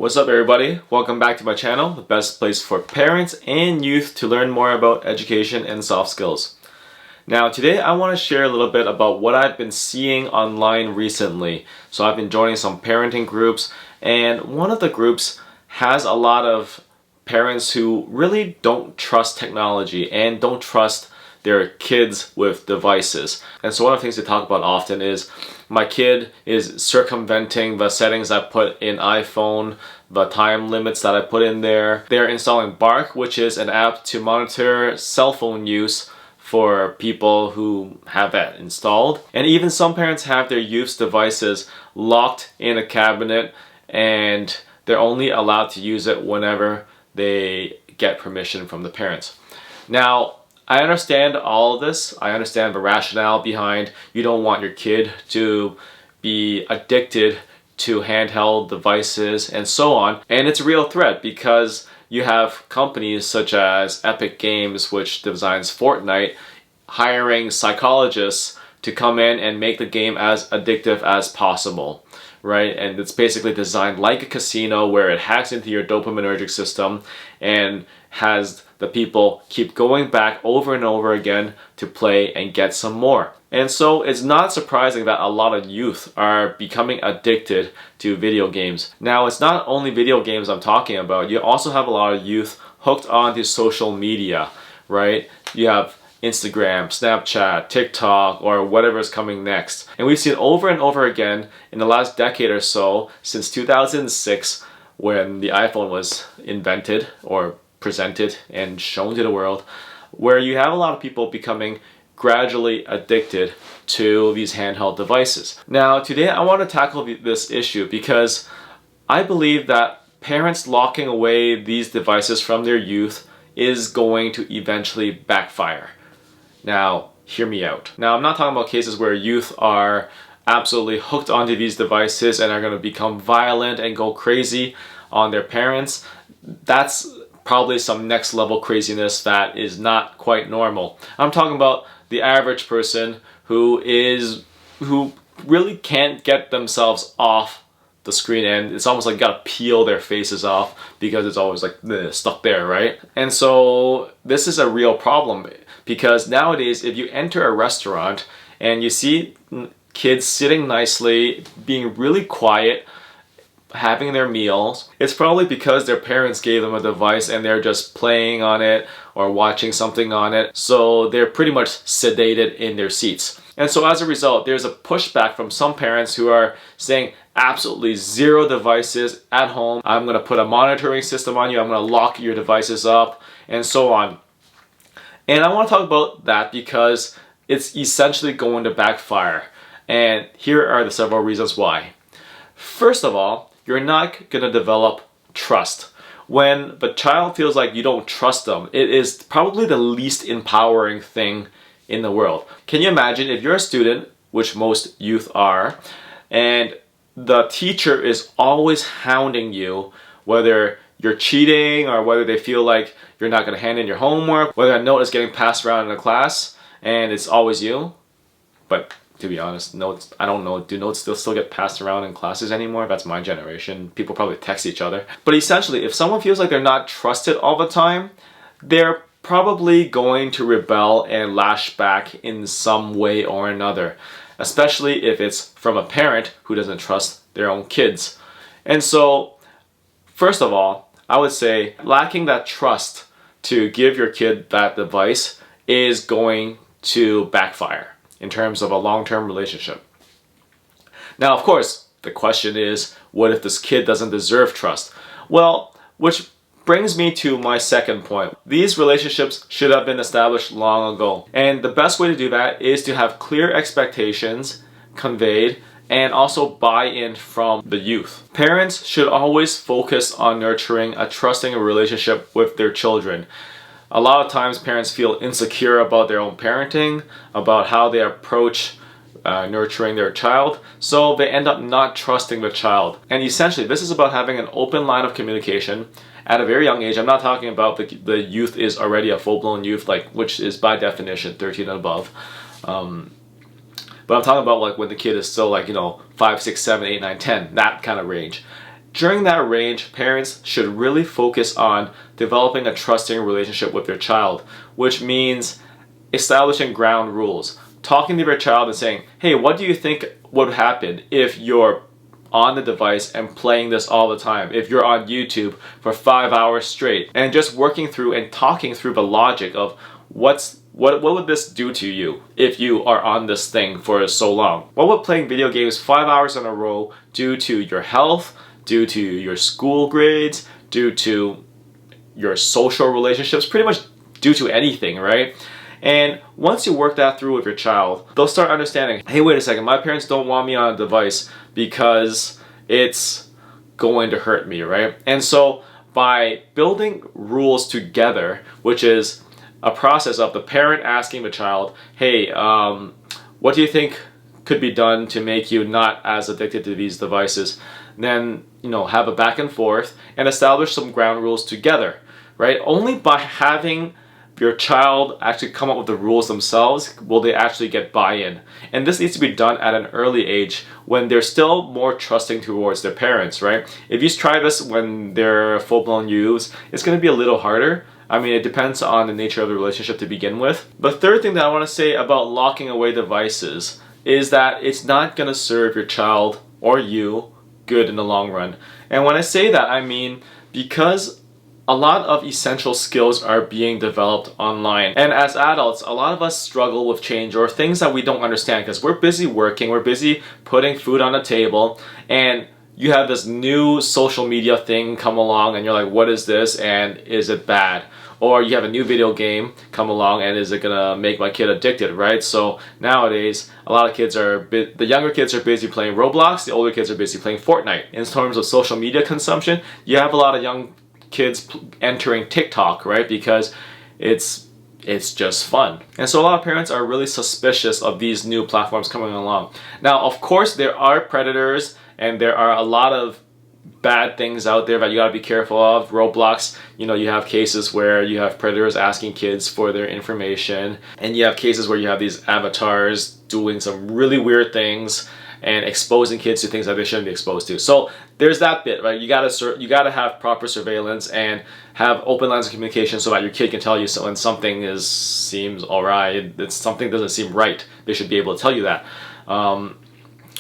What's up everybody? Welcome back to my channel, the best place for parents and youth to learn more about education and soft skills. Now today I want to share a little bit about what I've been seeing online recently. So I've been joining some parenting groups, and one of the groups has a lot of parents who really don't trust technology and don't trust their kids with devices. And so one of the things they talk about often is, my kid is circumventing the settings I put in iPhone, the time limits that I put in there. They're installing Bark, which is an app to monitor cell phone use for people who have that installed. And even some parents have their youth's devices locked in a cabinet, and they're only allowed to use it whenever they get permission from the parents. Now, I understand all of this. I understand the rationale behind you don't want your kid to be addicted to handheld devices and so on. And it's a real threat because you have companies such as Epic Games, which designs Fortnite, hiring psychologists to come in and make the game as addictive as possible, right? And it's basically designed like a casino where it hacks into your dopaminergic system and has the people keep going back over and over again to play and get some more. And so it's not surprising that a lot of youth are becoming addicted to video games. Now, it's not only video games I'm talking about. You also have a lot of youth hooked onto social media, right? You have Instagram, Snapchat, TikTok, or whatever is coming next. And we've seen over and over again in the last decade or so, since 2006, when the iPhone was invented or presented and shown to the world, where you have a lot of people becoming gradually addicted to these handheld devices. Now, today I want to tackle this issue because I believe that parents locking away these devices from their youth is going to eventually backfire. Now, hear me out. Now, I'm not talking about cases where youth are absolutely hooked onto these devices and are going to become violent and go crazy on their parents. That's probably some next level craziness that is not quite normal. I'm talking about the average person who really can't get themselves off the screen, and it's almost like you gotta peel their faces off because it's always like stuck there, right? And so this is a real problem because nowadays if you enter a restaurant and you see kids sitting nicely, being really quiet, having their meals, it's probably because their parents gave them a device and they're just playing on it or watching something on it. So they're pretty much sedated in their seats. And so as a result, there's a pushback from some parents who are saying absolutely zero devices at home. I'm going to put a monitoring system on you. I'm going to lock your devices up and so on. And I want to talk about that because it's essentially going to backfire. And here are the several reasons why. First of all, you're not going to develop trust. When the child feels like you don't trust them, it is probably the least empowering thing in the world. Can you imagine if you're a student, which most youth are, and the teacher is always hounding you, whether you're cheating or whether they feel like you're not going to hand in your homework, whether a note is getting passed around in the class and it's always you. But to be honest, notes, I don't know, do notes still get passed around in classes anymore? That's my generation. People probably text each other. But essentially, if someone feels like they're not trusted all the time, they're probably going to rebel and lash back in some way or another, especially if it's from a parent who doesn't trust their own kids. And so, first of all, I would say lacking that trust to give your kid that device is going to backfire in terms of a long-term relationship. Now, of course, the question is, what if this kid doesn't deserve trust? Well, which brings me to my second point. These relationships should have been established long ago. And the best way to do that is to have clear expectations conveyed and also buy-in from the youth. Parents should always focus on nurturing a trusting relationship with their children. A lot of times parents feel insecure about their own parenting, about how they approach nurturing their child, so they end up not trusting the child. And essentially, this is about having an open line of communication at a very young age. I'm not talking about the youth is already a full-blown youth, which is by definition 13 and above. But I'm talking about when the kid is still 5, 6, 7, 8, 9, 10, that kind of range. during that range, parents should really focus on developing a trusting relationship with their child, which means establishing ground rules. Talking to your child and saying, hey, what do you think would happen if you're on the device and playing this all the time, if you're on YouTube for 5 hours straight, and just working through and talking through the logic of what would this do to you if you are on this thing for so long? What would playing video games 5 hours in a row do to your health, due to your school grades, due to your social relationships, pretty much due to anything, right? And once you work that through with your child, they'll start understanding, hey, wait a second, my parents don't want me on a device because it's going to hurt me, right? And so by building rules together, which is a process of the parent asking the child, hey, what do you think could be done to make you not as addicted to these devices? Then, have a back and forth and establish some ground rules together, right? Only by having your child actually come up with the rules themselves will they actually get buy-in. And this needs to be done at an early age when they're still more trusting towards their parents, right? If you try this when they're full-blown youths, it's going to be a little harder. I mean, it depends on the nature of the relationship to begin with. The third thing that I want to say about locking away devices is that it's not going to serve your child or you good in the long run. And when I say that, I mean because a lot of essential skills are being developed online. And as adults, a lot of us struggle with change or things that we don't understand because we're busy working, we're busy putting food on the table, and you have this new social media thing come along and you're like, what is this and is it bad? Or you have a new video game come along and is it gonna make my kid addicted, right? So nowadays, a lot of kids the younger kids are busy playing Roblox, the older kids are busy playing Fortnite. In terms of social media consumption, you have a lot of young kids entering TikTok, right? Because it's just fun. And so a lot of parents are really suspicious of these new platforms coming along. Now, of course, there are predators and there are a lot of bad things out there that you gotta be careful of. Roblox, you have cases where you have predators asking kids for their information, and you have cases where you have these avatars doing some really weird things and exposing kids to things that they shouldn't be exposed to. So there's that bit, right? You gotta have proper surveillance and have open lines of communication so that your kid can tell you when something seems alright. It's something doesn't seem right. They should be able to tell you that.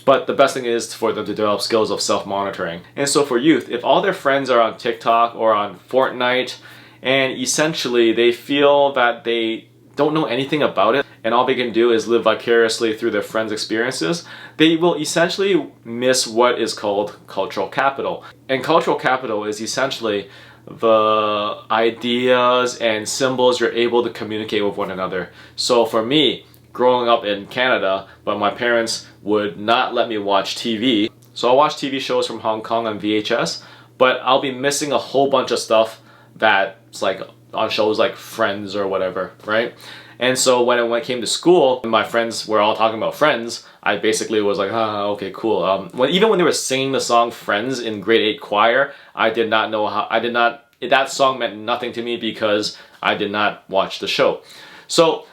But the best thing is for them to develop skills of self-monitoring. And so for youth, if all their friends are on TikTok or on Fortnite, and essentially they feel that they don't know anything about it, and all they can do is live vicariously through their friends' experiences, they will essentially miss what is called cultural capital. And cultural capital is essentially the ideas and symbols you're able to communicate with one another. So for me, growing up in Canada, but my parents would not let me watch TV. So I'll watch TV shows from Hong Kong on VHS, but I'll be missing a whole bunch of stuff that's like on shows like Friends or whatever, right? And so when it came to school, and my friends were all talking about Friends, I basically was like, okay, cool. Even when they were singing the song Friends in grade 8 choir, that song meant nothing to me because I did not watch the show. So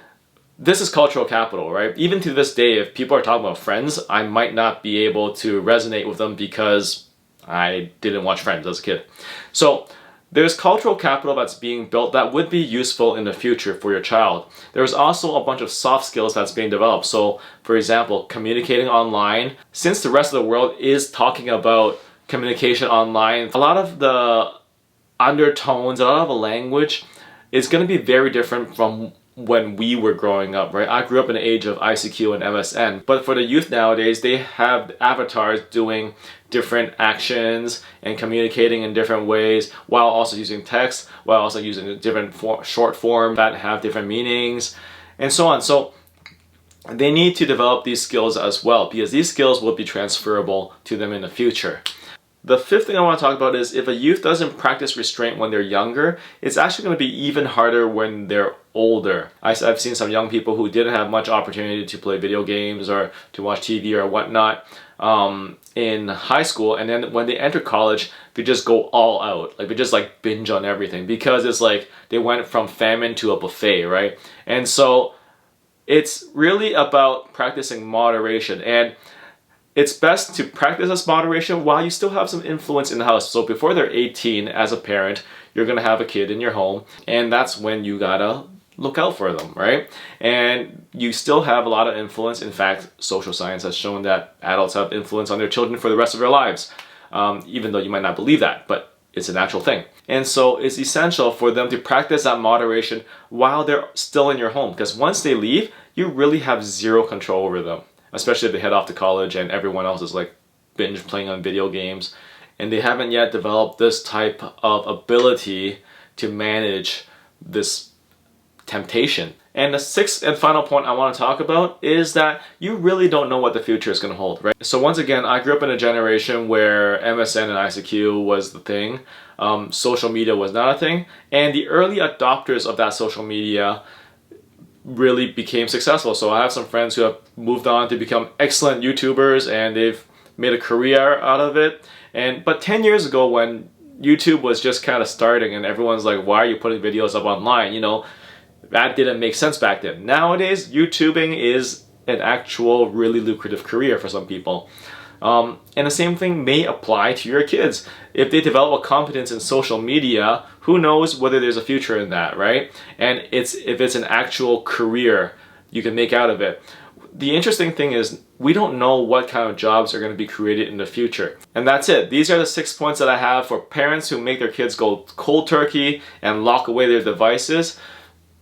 this is cultural capital, right? Even to this day, if people are talking about Friends, I might not be able to resonate with them because I didn't watch Friends as a kid. So there's cultural capital that's being built that would be useful in the future for your child. There's also a bunch of soft skills that's being developed. So, for example, communicating online. Since the rest of the world is talking about communication online, a lot of the undertones, a lot of the language is going to be very different from when we were growing up, right? I grew up in the age of ICQ and MSN, but for the youth nowadays, they have avatars doing different actions and communicating in different ways while also using text, while also using different short form that have different meanings, and so on. So they need to develop these skills as well because these skills will be transferable to them in the future. The fifth thing I want to talk about is if a youth doesn't practice restraint when they're younger, it's actually going to be even harder when they're older. I've seen some young people who didn't have much opportunity to play video games or to watch TV or whatnot in high school, and then when they enter college, they just go all out. Like they just like binge on everything because it's like they went from famine to a buffet, right? And so it's really about practicing moderation. And it's best to practice this moderation while you still have some influence in the house. So before they're 18, as a parent, you're gonna have a kid in your home, and that's when you gotta look out for them, right? And you still have a lot of influence. In fact, social science has shown that adults have influence on their children for the rest of their lives, even though you might not believe that, but it's an actual thing. And so it's essential for them to practice that moderation while they're still in your home, because once they leave, you really have zero control over them, especially if they head off to college and everyone else is like binge playing on video games, and they haven't yet developed this type of ability to manage this temptation. And the sixth and final point I want to talk about is that you really don't know what the future is going to hold, right? So once again, I grew up in a generation where MSN and ICQ was the thing. Social media was not a thing. And the early adopters of that social media really became successful. So I have some friends who have moved on to become excellent YouTubers, and they've made a career out of it. But 10 years ago, when YouTube was just kind of starting and everyone's like, why are you putting videos up online? You know, that didn't make sense back then. Nowadays, YouTubing is an actual really lucrative career for some people. And the same thing may apply to your kids. If they develop a competence in social media, who knows whether there's a future in that, right? And if it's an actual career you can make out of it. The interesting thing is we don't know what kind of jobs are going to be created in the future. And that's it. These are the 6 points that I have for parents who make their kids go cold turkey and lock away their devices,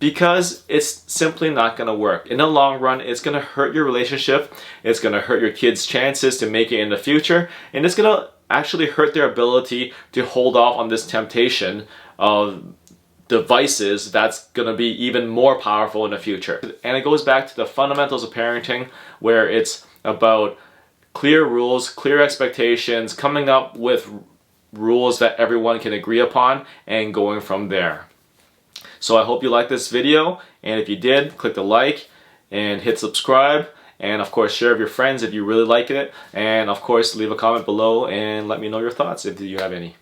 because it's simply not going to work. In the long run, it's going to hurt your relationship, it's going to hurt your kids' chances to make it in the future, and it's going to actually hurt their ability to hold off on this temptation of devices that's going to be even more powerful in the future. And it goes back to the fundamentals of parenting, where it's about clear rules, clear expectations, coming up with rules that everyone can agree upon, and going from there. So I hope you liked this video, and if you did, click the like and hit subscribe, and of course share with your friends if you really like it, and of course leave a comment below and let me know your thoughts if you have any.